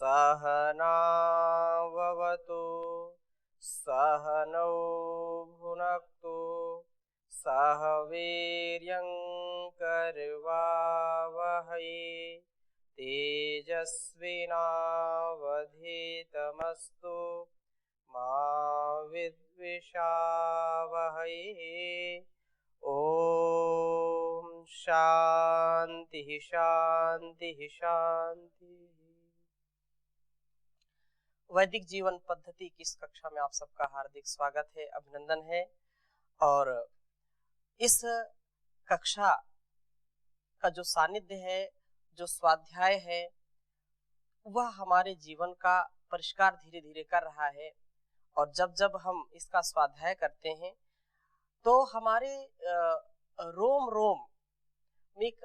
सहनाववतु सहनौ भुनक्तु सह वीर्यं करवावहै तेजस्विनावधीतमस्तु मा विद्विषावहै। ओम शांति शांति शांति। वैदिक जीवन पद्धति की इस कक्षा में आप सबका हार्दिक स्वागत है, अभिनंदन है। और इस कक्षा का जो सानिध्य है, जो स्वाध्याय है, वह हमारे जीवन का परिष्कार धीरे धीरे कर रहा है। और जब जब हम इसका स्वाध्याय करते हैं तो हमारे रोम रोम में एक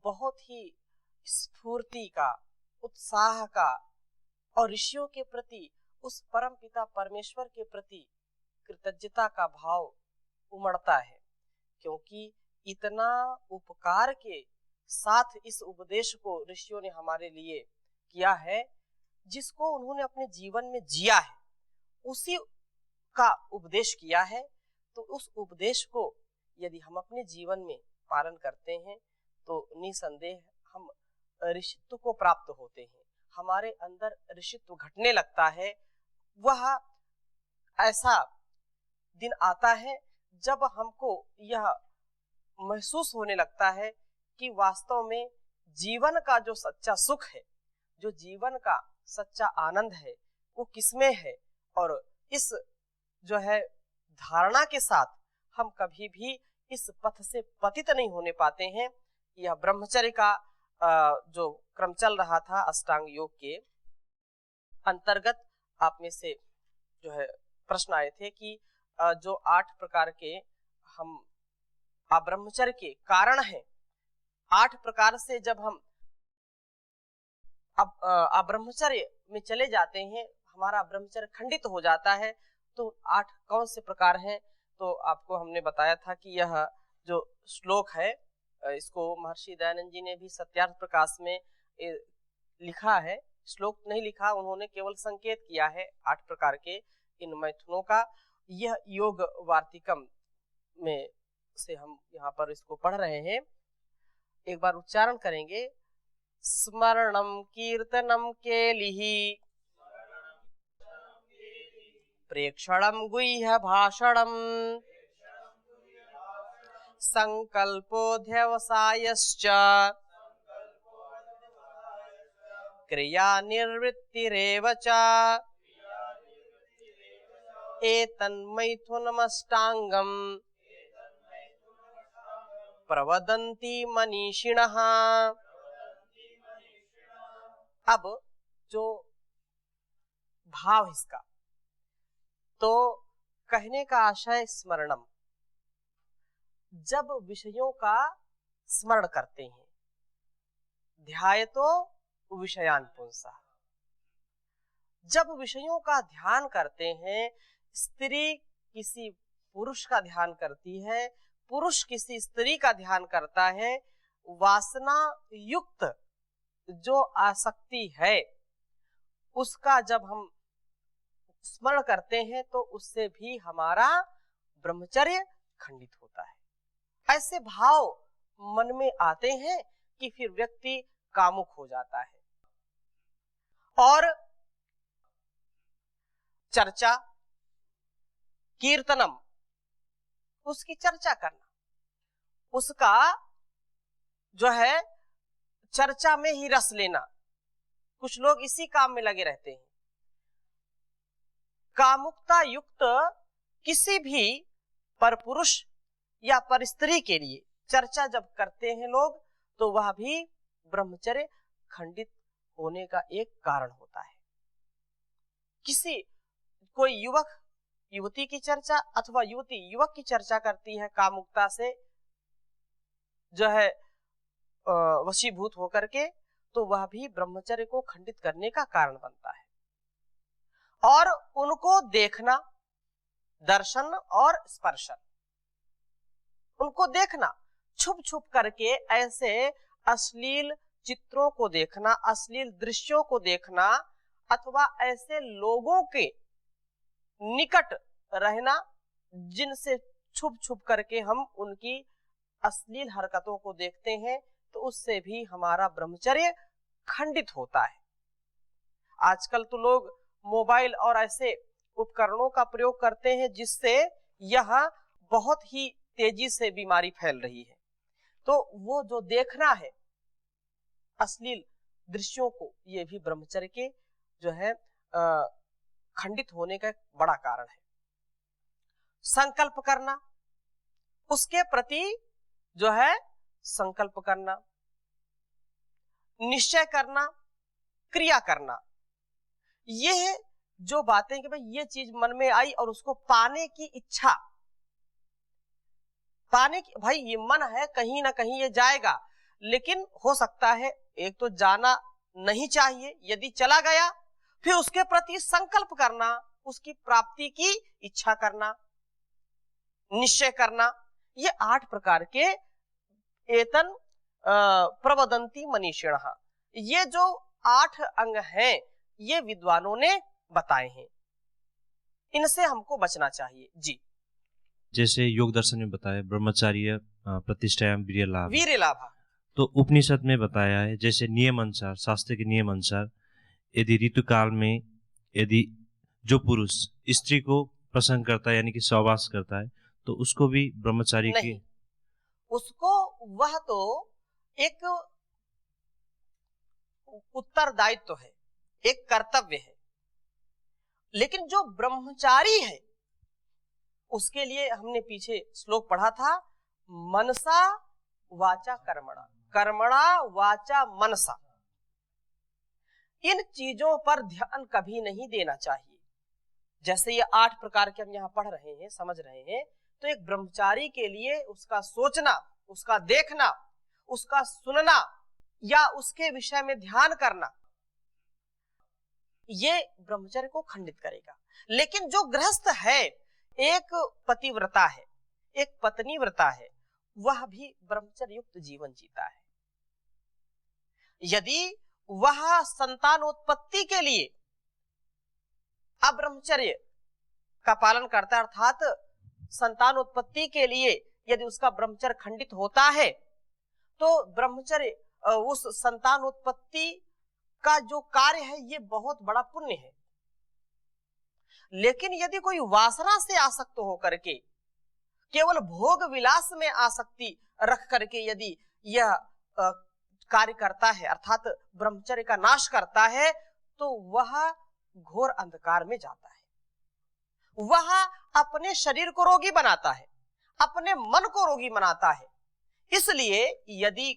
बहुत ही स्फूर्ति का, उत्साह का और ऋषियों के प्रति, उस परम पिता परमेश्वर के प्रति कृतज्ञता का भाव उमड़ता है, क्योंकि इतना उपकार के साथ इस उपदेश को ऋषियों ने हमारे लिए किया है, जिसको उन्होंने अपने जीवन में जिया है, उसी का उपदेश किया है। तो उस उपदेश को यदि हम अपने जीवन में पालन करते हैं तो निसंदेह हम ऋषित्व को प्राप्त होते हैं, हमारे अंदर ऋषित्व घटने लगता है। वह ऐसा दिन आता है जब हमको यह महसूस होने लगता है कि वास्तव में जीवन का जो सच्चा सुख है, जो जीवन का सच्चा आनंद है, वो किसमें है। और इस जो है धारणा के साथ हम कभी भी इस पथ से पतित नहीं होने पाते हैं। यह ब्रह्मचर्य का जो क्रम चल रहा था अष्टांग योग के अंतर्गत, आप में से जो है प्रश्न आए थे कि जो 8 प्रकार के हम ब्रह्मचर्य के कारण हैं, 8 प्रकार से जब हम ब्रह्मचर्य में चले जाते हैं, हमारा ब्रह्मचर्य खंडित हो जाता है। तो 8 कौन से प्रकार हैं? तो आपको हमने बताया था कि यह जो श्लोक है, इसको महर्षि दयानंद जी ने भी सत्यार्थ प्रकाश में लिखा है। श्लोक नहीं लिखा, उन्होंने केवल संकेत किया है 8 प्रकार के इन मैथुनों का। यह योग वार्तिकम में से हम यहाँ पर इसको पढ़ रहे हैं। एक बार उच्चारण करेंगे। स्मरणम कीर्तनम केलिहि प्रेक्षणम गुह्य भाषणम संकल्पोऽध्यवसायश्च क्रिया निर्वृत्तिरेव च एतन्मैथुनमष्टांगम प्रवदन्ति मनीषिणः। अब जो भाव इसका, तो कहने का आशय स्मरणम, जब विषयों का स्मरण करते हैं, ध्यायतो विषयान पुंसः, जब विषयों का ध्यान करते हैं, स्त्री किसी पुरुष का ध्यान करती है, पुरुष किसी स्त्री का ध्यान करता है, वासना युक्त जो आसक्ति है उसका जब हम स्मरण करते हैं तो उससे भी हमारा ब्रह्मचर्य खंडित होता है। ऐसे भाव मन में आते हैं कि फिर व्यक्ति कामुक हो जाता है। और चर्चा, कीर्तनम, उसकी चर्चा करना, उसका जो है चर्चा में ही रस लेना। कुछ लोग इसी काम में लगे रहते हैं। कामुकता युक्त किसी भी परपुरुष या परस्त्री के लिए चर्चा जब करते हैं लोग, तो वह भी ब्रह्मचर्य खंडित होने का एक कारण होता है। कोई युवक युवती की चर्चा अथवा युवती युवक की चर्चा करती है कामुकता से जो है वशीभूत होकर के, तो वह भी ब्रह्मचर्य को खंडित करने का कारण बनता है। और उनको देखना, दर्शन और स्पर्शन, उनको देखना, छुप छुप करके ऐसे अश्लील चित्रों को देखना, अश्लील दृश्यों को देखना अथवा ऐसे लोगों के निकट रहना जिनसे छुप छुप करके हम उनकी अश्लील हरकतों को देखते हैं, तो उससे भी हमारा ब्रह्मचर्य खंडित होता है। आजकल तो लोग मोबाइल और ऐसे उपकरणों का प्रयोग करते हैं जिससे यह बहुत ही तेजी से बीमारी फैल रही है। तो वो जो देखना है अश्लील दृश्यों को, ये भी ब्रह्मचर्य के जो है खंडित होने का एक बड़ा कारण है। संकल्प करना, उसके प्रति जो है संकल्प करना, निश्चय करना, क्रिया करना, ये जो बातें कि भाई ये चीज मन में आई और उसको पाने की इच्छा, पाने की, भाई ये मन है कहीं ना कहीं ये जाएगा, लेकिन हो सकता है एक तो जाना नहीं चाहिए, यदि चला गया फिर उसके प्रति संकल्प करना, उसकी प्राप्ति की इच्छा करना, निश्चय करना, ये 8 प्रकार के एतन प्रवदंती मनीषिणः, ये जो 8 अंग हैं ये विद्वानों ने बताए हैं, इनसे हमको बचना चाहिए। जी, जैसे योग दर्शन में बताया ब्रह्मचार्य प्रतिष्ठायाम वीर्यलाभ, वीर्यलाभ, तो उपनिषद में बताया है जैसे नियम अनुसार, शास्त्र के नियम अनुसार यदि ऋतुकाल में यदि जो पुरुष स्त्री को प्रसन्न करता है यानी कि सहवास करता है तो उसको भी ब्रह्मचारी की नहीं, उसको वह तो एक उत्तरदायित्व है, एक कर्तव्य है, लेकिन जो ब्रह्मचारी है उसके लिए हमने पीछे श्लोक पढ़ा था, मनसा वाचा कर्मणा, कर्मणा वाचा मनसा, इन चीजों पर ध्यान कभी नहीं देना चाहिए। जैसे ये 8 प्रकार के हम यहाँ पढ़ रहे हैं, समझ रहे हैं, तो एक ब्रह्मचारी के लिए उसका सोचना, उसका देखना, उसका सुनना या उसके विषय में ध्यान करना, ये ब्रह्मचर्य को खंडित करेगा। लेकिन जो गृहस्थ है, एक पतिव्रता है, एक पत्नी व्रता है, वह भी ब्रह्मचर्य युक्त जीवन जीता है। यदि वह संतानोत्पत्ति के लिए अब्रह्मचर्य का पालन करता है, अर्थात संतानोत्पत्ति के लिए यदि उसका ब्रह्मचर्य खंडित होता है, तो ब्रह्मचर्य उस संतानोत्पत्ति का जो कार्य है ये बहुत बड़ा पुण्य है। लेकिन यदि कोई वासना से आसक्त होकर के, केवल भोग विलास में आसक्ति रख करके यदि यह कार्य करता है, अर्थात ब्रह्मचर्य का नाश करता है, तो वह घोर अंधकार में जाता है। वह अपने शरीर को रोगी बनाता है, अपने मन को रोगी बनाता है। इसलिए यदि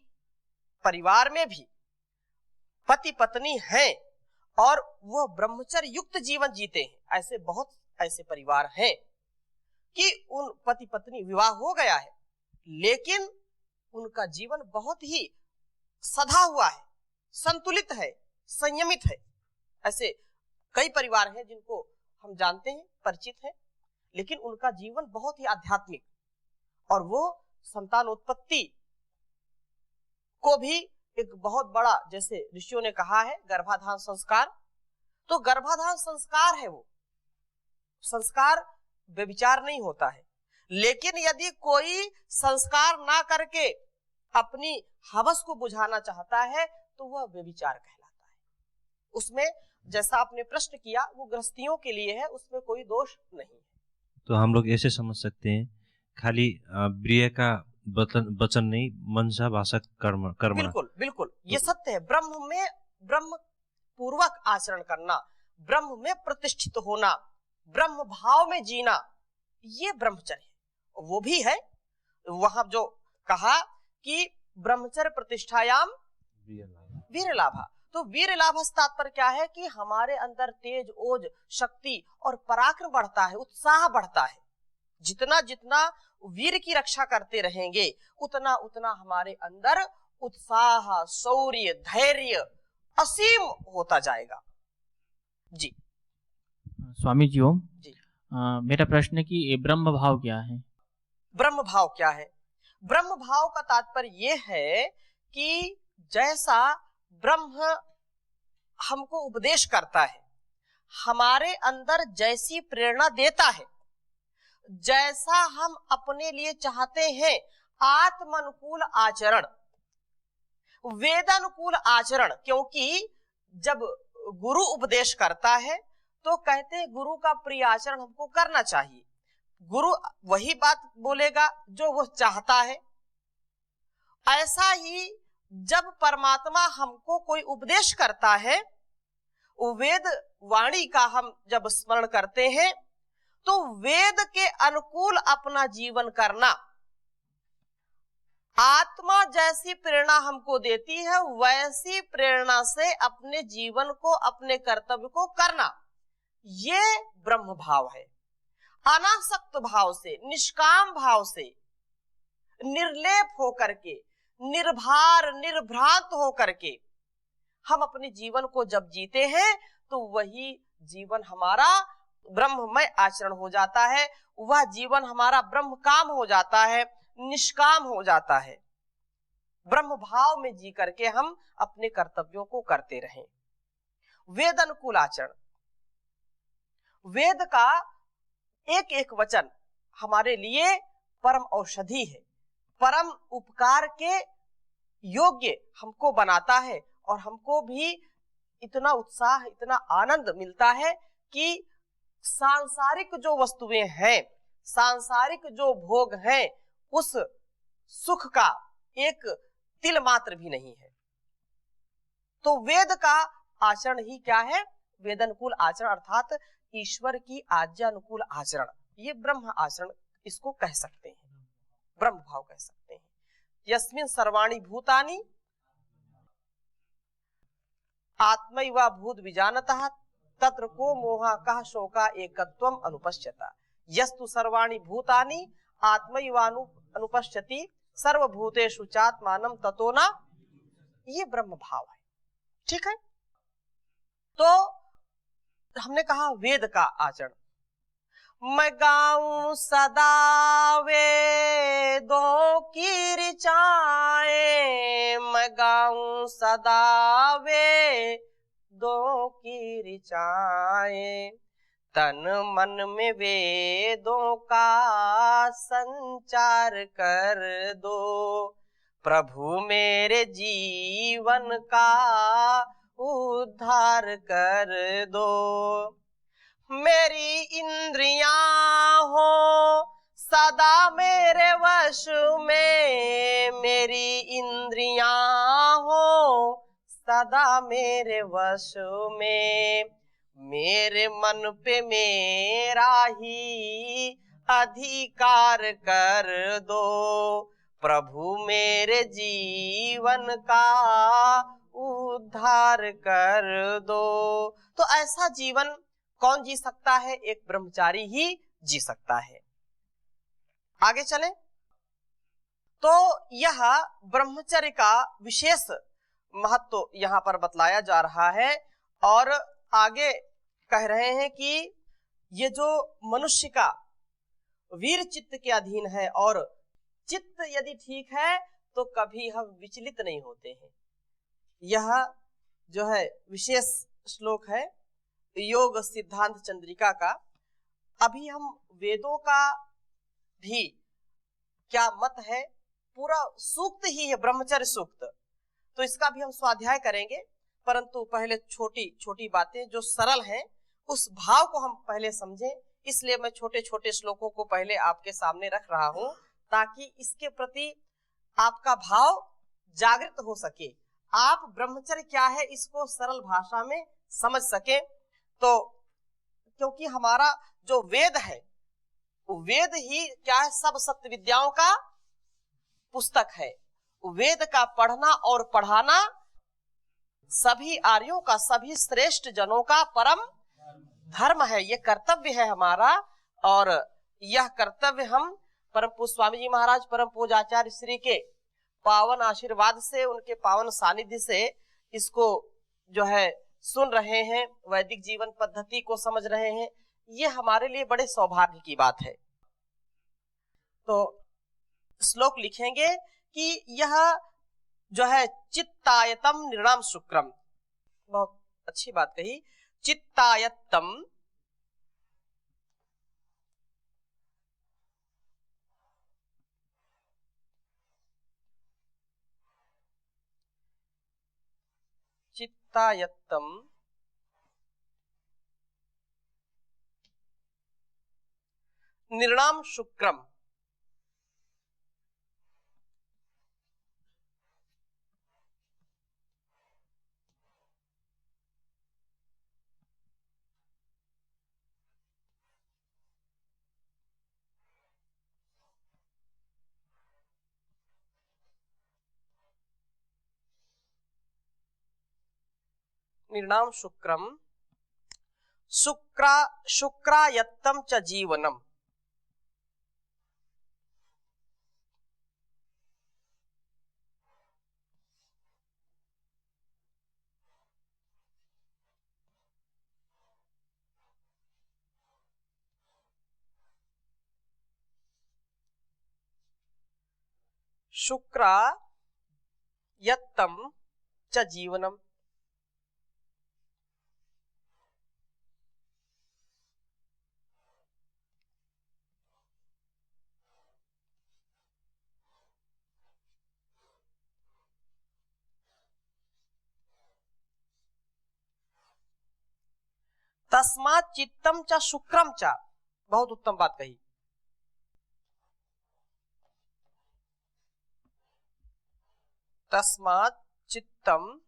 परिवार में भी पति पत्नी हैं और वह ब्रह्मचर्य युक्त जीवन जीते हैं, ऐसे बहुत ऐसे परिवार हैं कि उन पति पत्नी विवाह हो गया है लेकिन उनका जीवन बहुत ही सधा हुआ है, संतुलित है, संयमित है। ऐसे कई परिवार हैं जिनको हम जानते हैं, परिचित हैं, लेकिन उनका जीवन बहुत ही आध्यात्मिक, और वो संतानोत्पत्ति को भी एक बहुत बड़ा, जैसे ऋषियों ने कहा है, गर्भाधान संस्कार, तो गर्भाधान संस्कार है, वो संस्कार व्यभिचार नहीं होता है। लेकिन यदि कोई संस्कार ना करके अपनी हवस को बुझाना चाहता है तो वह व्यभिचार कहलाता है। उसमें जैसा आपने प्रश्न किया वो गृहस्थियों के लिए है, उसमें कोई दोष नहीं है। तो हम लोग ऐसे समझ सकते हैं खाली प्रिय का वचन नहीं, मनसा भाषा कर्म। बिल्कुल बिल्कुल, ये सत्य है। ब्रह्म में ब्रह्म पूर्वक आचरण करना, ब्रह्म में प्रतिष्ठित होना, ब्रह्म भाव में जीना, ये ब्रह्मचर्य है। वो भी है वहां जो कहा कि ब्रह्मचर्य प्रतिष्ठायाम वीर्यलाभा, तो वीर्यलाभ तात्पर्य क्या है कि हमारे अंदर तेज, ओज, शक्ति और पराक्रम बढ़ता है, उत्साह बढ़ता है। जितना जितना वीर की रक्षा करते रहेंगे उतना उतना हमारे अंदर उत्साह, शौर्य, धैर्य असीम होता जाएगा। जी स्वामी जी ओम जी। मेरा प्रश्न है कि ब्रह्म भाव क्या है? ब्रह्म भाव क्या है? ब्रह्म भाव का तात्पर्य यह है कि जैसा ब्रह्म हमको उपदेश करता है, हमारे अंदर जैसी प्रेरणा देता है, जैसा हम अपने लिए चाहते हैं, आत्मानुकूल आचरण, वेदानुकूल आचरण। क्योंकि जब गुरु उपदेश करता है तो कहते हैं गुरु का प्रिय आचरण हमको करना चाहिए। गुरु वही बात बोलेगा जो वो चाहता है। ऐसा ही जब परमात्मा हमको कोई उपदेश करता है, वेद वाणी का हम जब स्मरण करते हैं तो वेद के अनुकूल अपना जीवन करना, आत्मा जैसी प्रेरणा हमको देती है वैसी प्रेरणा से अपने जीवन को, अपने कर्तव्य को करना, ये ब्रह्म भाव है। अनासक्त भाव से, निष्काम भाव से, निर्लेप होकर के, निर्भार निर्भ्रांत होकर के हम अपने जीवन को जब जीते हैं तो वही जीवन हमारा ब्रह्ममय आचरण हो जाता है, वह जीवन हमारा ब्रह्म काम हो जाता है, निष्काम हो जाता है। ब्रह्म भाव में जी करके हम अपने कर्तव्यों को करते रहें। वेद अनुकूल आचरण, वेद का एक एक वचन हमारे लिए परम औषधि है, परम उपकार के योग्य हमको बनाता है और हमको भी इतना उत्साह, इतना आनंद मिलता है कि सांसारिक जो वस्तुएं हैं, सांसारिक जो भोग हैं, उस सुख का एक तिल मात्र भी नहीं है। तो वेद का आचरण ही क्या है? वेदानुकूल आचरण अर्थात ईश्वर की आज्ञा अनुकूल आचरण, ये ब्रह्म आचरण इसको कह सकते हैं, ब्रह्म भाव कह सकते हैं। यस्मिन सर्वाणि भूतानि आत्मैव भूत विजानतः तत्र को मोहा कः शोका एकत्वम अनुपश्यता। यस्तु सर्वाणि भूतानि आत्मैवानु अनुपश्यति सर्वभूतेषु चात्मानं ततो न, ये ब्रह्म भाव है। ठीक है, तो हमने कहा वेद का आचरण। मैं गाऊं सदा वेदों की ऋचाएं, मैं गाऊं सदा वेदों की ऋचाएं, तन मन में वेदों का संचार कर दो, प्रभु मेरे जीवन का उद्धार कर दो। मेरी इंद्रियां हो सदा मेरे वश में, मेरी इंद्रियां हो सदा मेरे वश में, मेरे मन पे मेरा ही अधिकार कर दो, प्रभु मेरे जीवन का उद्धार कर दो। तो ऐसा जीवन कौन जी सकता है? एक ब्रह्मचारी ही जी सकता है। आगे चलें तो यह ब्रह्मचर्य का विशेष महत्व यहाँ पर बतलाया जा रहा है और आगे कह रहे हैं कि ये जो मनुष्य का वीर चित्त के अधीन है और चित्त यदि ठीक है तो कभी हम विचलित नहीं होते हैं। यह जो है विशेष श्लोक है योग सिद्धांत चंद्रिका का। अभी हम वेदों का भी क्या मत है, पूरा सूक्त ही है ब्रह्मचर्य सूक्त, तो इसका भी हम स्वाध्याय करेंगे, परंतु पहले छोटी छोटी बातें जो सरल हैं उस भाव को हम पहले समझें। इसलिए मैं छोटे छोटे श्लोकों को पहले आपके सामने रख रहा हूं ताकि इसके प्रति आपका भाव जागृत हो सके, आप ब्रह्मचर्य क्या है इसको सरल भाषा में समझ सके। तो क्योंकि हमारा जो वेद है वेद ही क्या है, सब सत्य विद्याओं का पुस्तक है। वेद का पढ़ना और पढ़ाना सभी आर्यों का, सभी श्रेष्ठ जनों का परम धर्म है, ये कर्तव्य है हमारा। और यह कर्तव्य हम परम पूज्य स्वामी जी महाराज परम पूज्य आचार्य श्री के पावन आशीर्वाद से, उनके पावन सानिध्य से इसको जो है सुन रहे हैं, वैदिक जीवन पद्धति को समझ रहे हैं, ये हमारे लिए बड़े सौभाग्य की बात है। तो श्लोक लिखेंगे कि यह जो है चित्तायतम निर्णाम शुक्रम, बहुत अच्छी बात कही। चित्तायतम चित्तायत्तम निर्णाम शुक्रम, निर्णाम शुक्रम शुक्रायत्तम च जीवनम, शुक्रायत्तम च जीवनम। तस्मात् चित्तम च शुक्रम च, बहुत उत्तम बात कही। तस्मात् चित्तम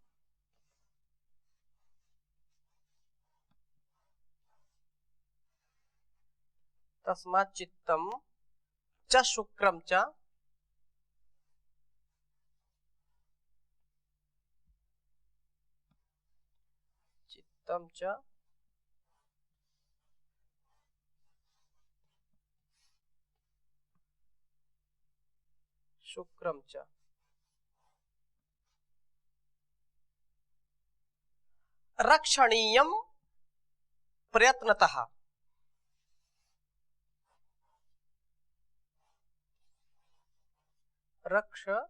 च शुक्रम च चित्तम च शुक्रम च रक्षणीयम प्रयत्नतः, रक्षणीयम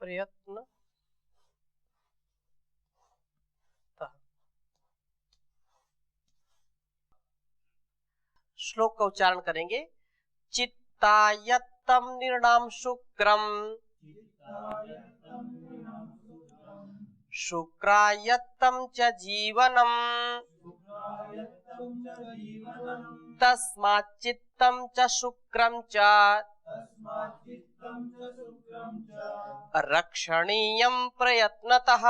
प्रयत्न। श्लोक का उच्चारण करेंगे। चित्तायत्तम निर्णाम शुक्रम शुक्रायत्तम च जीवनम तस्मात् चित्तम च शुक्रम च रक्षणीयम प्रयत्नतः।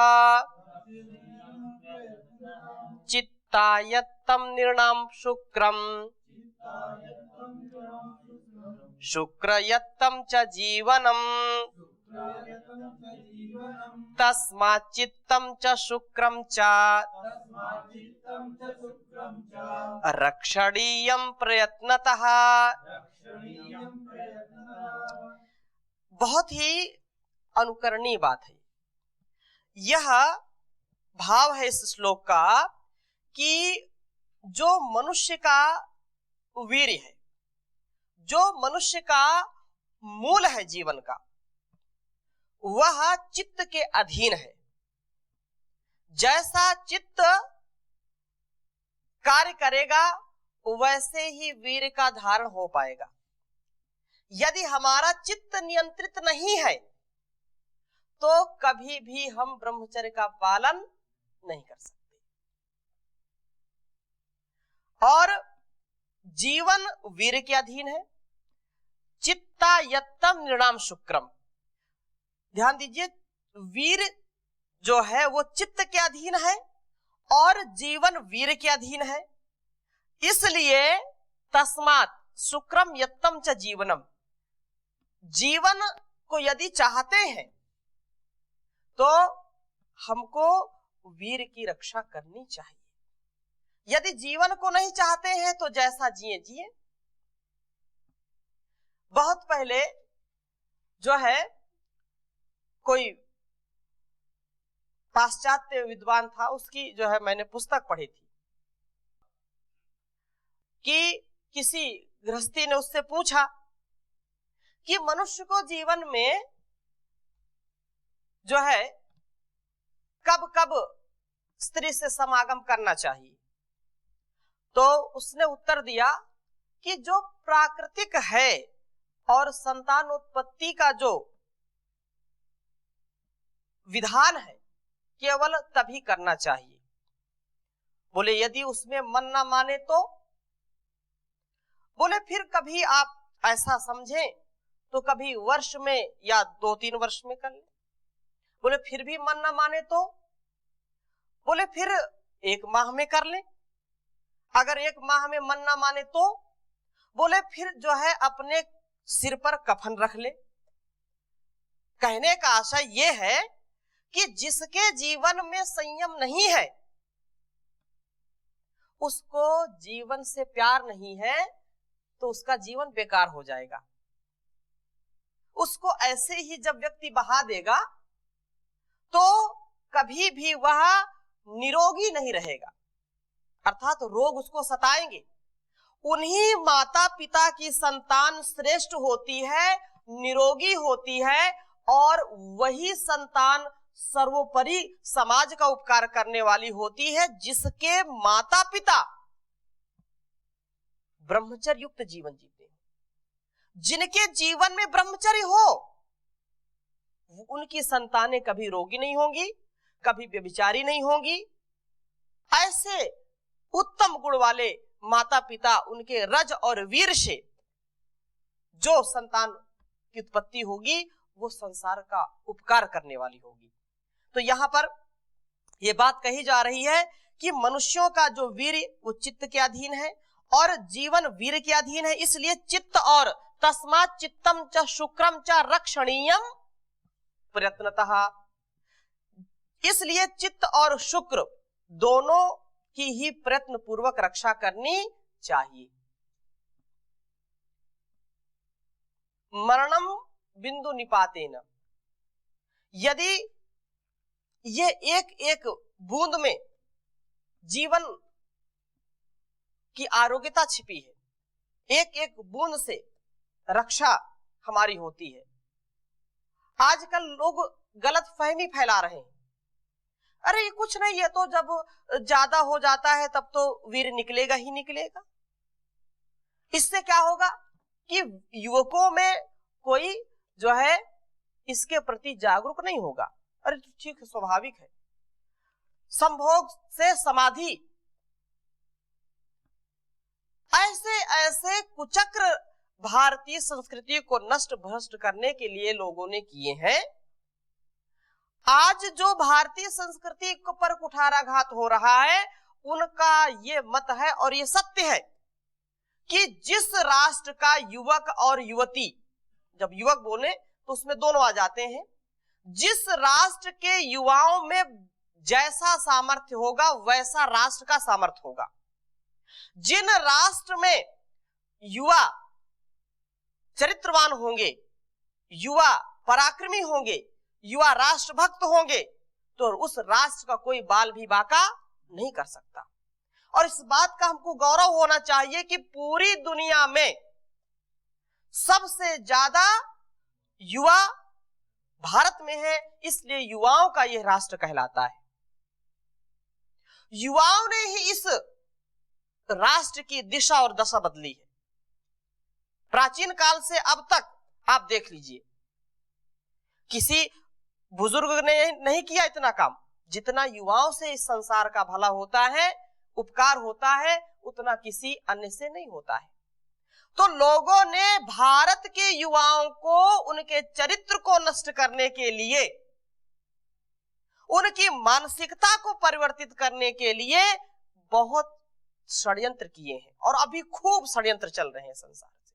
चित्तायत्तम निर्णाम शुक्रम शुक्रयत्तम च जीवनम तस्मात् चित्तम च शुक्रम च रक्षणीयम प्रयत्नतः। बहुत ही अनुकरणीय बात है। यह भाव है इस श्लोक का कि जो मनुष्य का वीर्य है, जो मनुष्य का मूल है जीवन का, वह चित्त के अधीन है। जैसा चित्त कार्य करेगा वैसे ही वीर्य का धारण हो पाएगा। यदि हमारा चित्त नियंत्रित नहीं है तो कभी भी हम ब्रह्मचर्य का पालन नहीं कर सकते। और जीवन वीर्य के अधीन है। चित्तायत्तम निर्णाम शुक्रम, ध्यान दीजिए, वीर जो है वो चित्त के अधीन है और जीवन वीर के अधीन है। इसलिए तस्मात् शुक्रम यत्तम च जीवनम, जीवन को यदि चाहते हैं तो हमको वीर की रक्षा करनी चाहिए। यदि जीवन को नहीं चाहते हैं तो जैसा जिए जिए। बहुत पहले जो है कोई पाश्चात्य विद्वान था, उसकी जो है मैंने पुस्तक पढ़ी थी कि किसी गृहस्थी ने उससे पूछा कि मनुष्य को जीवन में जो है कब कब स्त्री से समागम करना चाहिए। तो उसने उत्तर दिया कि जो प्राकृतिक है और संतानोत्पत्ति का जो विधान है केवल तभी करना चाहिए। बोले यदि उसमें मन ना माने तो? बोले फिर कभी आप ऐसा समझें तो कभी वर्ष में या 2-3 वर्ष में कर ले। बोले फिर भी मन ना माने तो? बोले फिर 1 माह में कर ले। अगर 1 माह में मन ना माने तो? बोले फिर जो है अपने सिर पर कफन रख ले। कहने का आशय ये है कि जिसके जीवन में संयम नहीं है, उसको जीवन से प्यार नहीं है, तो उसका जीवन बेकार हो जाएगा। उसको ऐसे ही जब व्यक्ति बहा देगा तो कभी भी वह निरोगी नहीं रहेगा, अर्थात रोग उसको सताएंगे। उन्हीं माता पिता की संतान श्रेष्ठ होती है, निरोगी होती है, और वही संतान सर्वोपरि समाज का उपकार करने वाली होती है, जिसके माता पिता ब्रह्मचर्य युक्त जीवन जीते हैं। जिनके जीवन में ब्रह्मचर्य हो, उनकी संतानें कभी रोगी नहीं होंगी, कभी व्यभिचारी नहीं होंगी। ऐसे उत्तम गुण वाले माता पिता, उनके रज और वीर से जो संतान की उत्पत्ति होगी वो संसार का उपकार करने वाली होगी। तो यहाँ पर यह बात कही जा रही है कि मनुष्यों का जो वीर वो चित्त के अधीन है और जीवन वीर के अधीन है। इसलिए चित्त और तस्मात् चित्तम च शुक्रम च रक्षणीयम प्रयत्नतः, इसलिए चित्त और शुक्र दोनों की ही प्रयत्न पूर्वक रक्षा करनी चाहिए। मरणम बिंदु निपातेन, यदि ये एक एक बूंद में जीवन की आरोग्यता छिपी है, एक एक बूंद से रक्षा हमारी होती है। आजकल लोग गलत फहमी फैला रहे हैं, अरे ये कुछ नहीं, ये तो जब ज्यादा हो जाता है तब तो वीर निकलेगा ही निकलेगा। इससे क्या होगा कि युवकों में कोई जो है इसके प्रति जागरूक नहीं होगा। अरे तो ठीक है, स्वाभाविक है। संभोग से समाधि, ऐसे ऐसे कुचक्र भारतीय संस्कृति को नष्ट भ्रष्ट करने के लिए लोगों ने किए हैं। आज जो भारतीय संस्कृति पर कुठाराघात हो रहा है, उनका ये मत है और ये सत्य है कि जिस राष्ट्र का युवक और युवती, जब युवक बोले तो उसमें दोनों आ जाते हैं, जिस राष्ट्र के युवाओं में जैसा सामर्थ्य होगा वैसा राष्ट्र का सामर्थ्य होगा। जिन राष्ट्र में युवा चरित्रवान होंगे, युवा पराक्रमी होंगे, युवा राष्ट्रभक्त होंगे, तो उस राष्ट्र का कोई बाल भी बाका नहीं कर सकता। और इस बात का हमको गौरव होना चाहिए कि पूरी दुनिया में सबसे ज्यादा युवा भारत में है, इसलिए युवाओं का यह राष्ट्र कहलाता है। युवाओं ने ही इस राष्ट्र की दिशा और दशा बदली है। प्राचीन काल से अब तक आप देख लीजिए, किसी बुजुर्ग ने नहीं किया इतना काम जितना युवाओं से इस संसार का भला होता है, उपकार होता है, उतना किसी अन्य से नहीं होता है। तो लोगों ने भारत के युवाओं को उनके चरित्र को नष्ट करने के लिए, उनकी मानसिकता को परिवर्तित करने के लिए बहुत षड्यंत्र किए हैं और अभी खूब षड्यंत्र चल रहे हैं संसार से।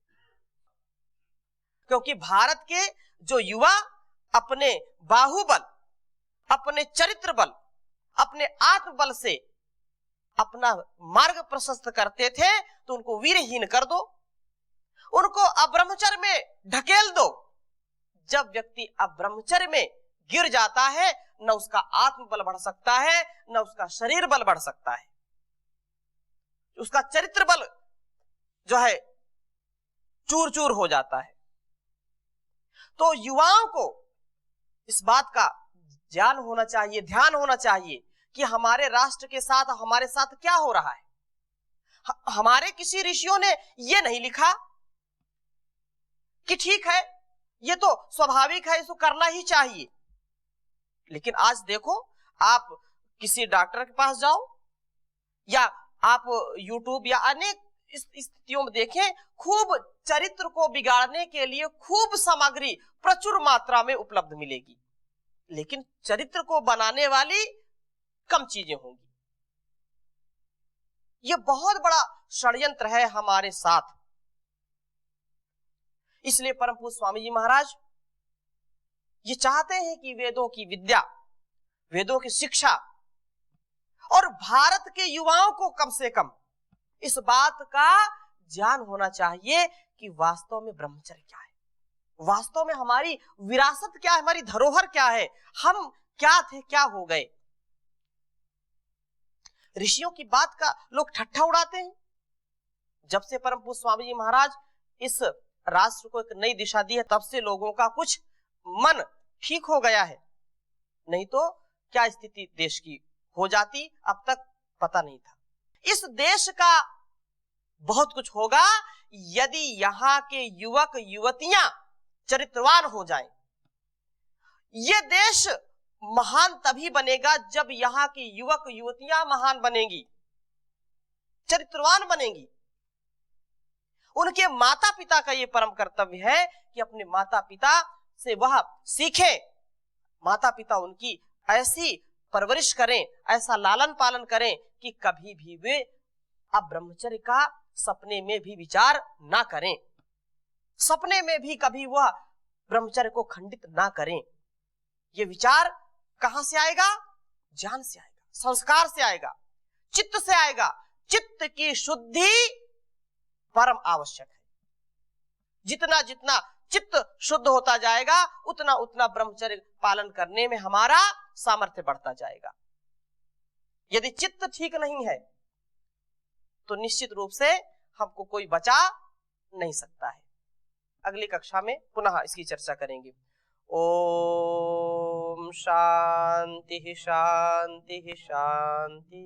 क्योंकि भारत के जो युवा अपने बाहुबल, अपने चरित्र बल, अपने आत्मबल से अपना मार्ग प्रशस्त करते थे, तो उनको वीरहीन कर दो, उनको अब्रह्मचर्य में ढकेल दो। जब व्यक्ति अब्रह्मचर्य में गिर जाता है, न उसका आत्मबल बढ़ सकता है, न उसका शरीर बल बढ़ सकता है, उसका चरित्र बल जो है चूर चूर हो जाता है। तो युवाओं को इस बात का ज्ञान होना चाहिए, ध्यान होना चाहिए कि हमारे राष्ट्र के साथ, हमारे साथ क्या हो रहा है। हमारे किसी ऋषियों ने यह नहीं लिखा कि ठीक है, ये तो स्वाभाविक है, इसको करना ही चाहिए। लेकिन आज देखो, आप किसी डॉक्टर के पास जाओ या आप यूट्यूब या अनेक स्थितियों में देखें, खूब चरित्र को बिगाड़ने के लिए खूब सामग्री प्रचुर मात्रा में उपलब्ध मिलेगी, लेकिन चरित्र को बनाने वाली कम चीजें होंगी। यह बहुत बड़ा षड्यंत्र है हमारे साथ। इसलिए परम पूज्य स्वामी जी महाराज ये चाहते हैं कि वेदों की विद्या, वेदों की शिक्षा और भारत के युवाओं को कम से कम इस बात का ज्ञान होना चाहिए कि वास्तव में ब्रह्मचर्य क्या है, वास्तव में हमारी विरासत क्या है, हमारी धरोहर क्या है, हम क्या थे, क्या हो गए। ऋषियों की बात का लोग ठट्ठा उड़ाते हैं। जब से परम पूज्य स्वामी जी महाराज इस राष्ट्र को एक नई दिशा दी है, तब से लोगों का कुछ मन ठीक हो गया है, नहीं तो क्या स्थिति देश की हो जाती अब तक पता नहीं था। इस देश का बहुत कुछ होगा यदि यहाँ के युवक युवतियां चरित्रवान हो जाएं। ये देश महान तभी बनेगा जब यहाँ की युवक युवतियां महान बनेंगी, चरित्रवान बनेंगी। उनके माता पिता का ये परम कर्तव्य है कि अपने माता पिता से वह सीखें, माता पिता उनकी ऐसी परवरिश करें, ऐसा लालन पालन करें कि कभी भी वे अब ब्रह्मचर्य का सपने में भी विचार ना करें, सपने में भी कभी वह ब्रह्मचर्य को खंडित ना करें। ये विचार कहां से आएगा? ज्ञान से आएगा, संस्कार से आएगा, चित्त से आएगा। चित्त की शुद्धि परम आवश्यक है। जितना जितना चित्त शुद्ध होता जाएगा, उतना उतना ब्रह्मचर्य पालन करने में हमारा सामर्थ्य बढ़ता जाएगा। यदि चित्त ठीक नहीं है तो निश्चित रूप से हमको कोई बचा नहीं सकता है। अगली कक्षा में पुनः इसकी चर्चा करेंगे। ओम शांति शांति शांति।